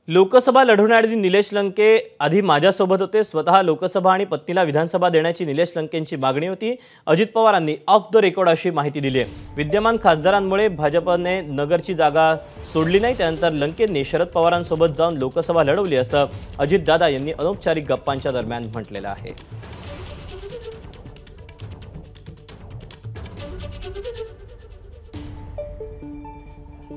लोकसभा लढवणारे निलेश लंके आधी माझ्यासोबत होते। स्वतः लोकसभा आणि पत्नीला विधानसभा देण्याची निलेश लंकेंची मागणी होती। अजित पवारांनी ऑफ द रेकॉर्ड अशी माहिती दिली आहे। विद्यमान खासदारांमुळे भाजपने नगरची जागा सोडली नाही, त्यानंतर लंकेंनी शरद पवारांसोबत जाऊन लोकसभा लढवली असं अजितदादा यांनी अनौपचारिक गप्पांच्या दरम्यान म्हटलेलं आहे।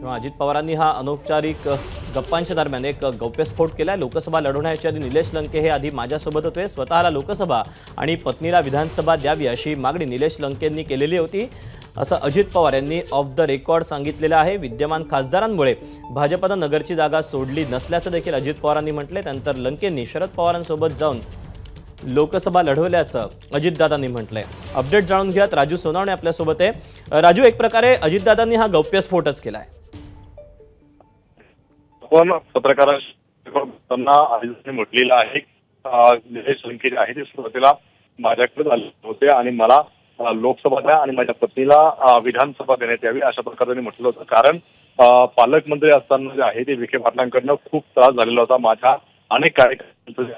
अजित पवारांनी हा अनौपचारिक गप्पांच्या दरम्यान एक गौप्यस्फोट केला। लोकसभा लढवण्याच्या आधी निलेश लंके हे आधी माझ्यासोबत होते। स्वतःला लोकसभा आणि पत्नीला विधानसभा द्यावी अशी मागणी निलेश लंकेंनी केलेली होती असं अजित पवार यांनी ऑफ द रेकॉर्ड सांगितलेलं आहे। विद्यमान खासदारांमुळे भाजपने नगरची जागा सोडली नसल्याचं देखील अजित पवारांनी म्हटले। त्यानंतर लंकेंनी शरद पवारांसोबत जाऊन लोकसभा लढवल्याचं अजितदादांनी म्हटलंय। अपडेट जाणून घ्यात राजू सोनावणे आपल्यासोबत आहे। राजू, एक प्रकारे अजितदादांनी हा गौप्यस्फोटच केलाय। पण पत्रकारांना म्हटलेलं आहे निलेश लंके जे आहे ते सुरुवातीला माझ्याकडे आले होते आणि मला लोकसभा द्या आणि माझ्या पत्नीला विधानसभा देण्यात यावी अशा प्रकारे म्हटलं होतं। कारण पालकमंत्री असताना जे आहे ते विखे पाटलांकडनं खूप त्रास झालेला होता। माझ्या अनेक कार्यकर्ते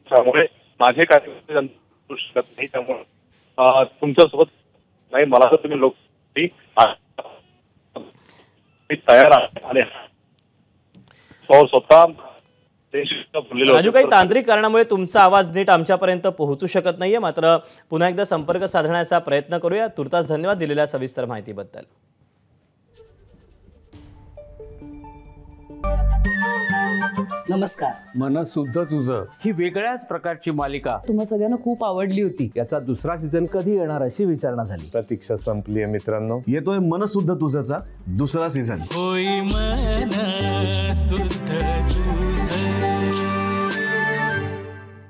त्यामुळे माझे कार्यकर्ते शकत नाही, त्यामुळे तुमच्यासोबत नाही, मला तर तुम्ही लोक तयार आहे आणि स्वतः राजू, काही तांत्रिक कारणामुळे तुमचा आवाज नीट आमच्यापर्यंत पोहोचू शकत नाहीये, मात्र पुन्हा एकदा संपर्क साधण्याचा प्रयत्न करूया। तुर्तास धन्यवाद दिलेल्या सविस्तर माहितीबद्दल। नमस्कार। मन शुद्ध तुझं ही वेगळ्याच प्रकारची मालिका तुम्हा सगळ्यांना खूप आवडली होती। याचा दुसरा सीझन कधी येणार अशी विचारणा झाली। प्रतीक्षा संपली आहे मित्रांनो, येतोय मन शुद्ध तुझंचा दुसरा सीझन। होई मन शुद्ध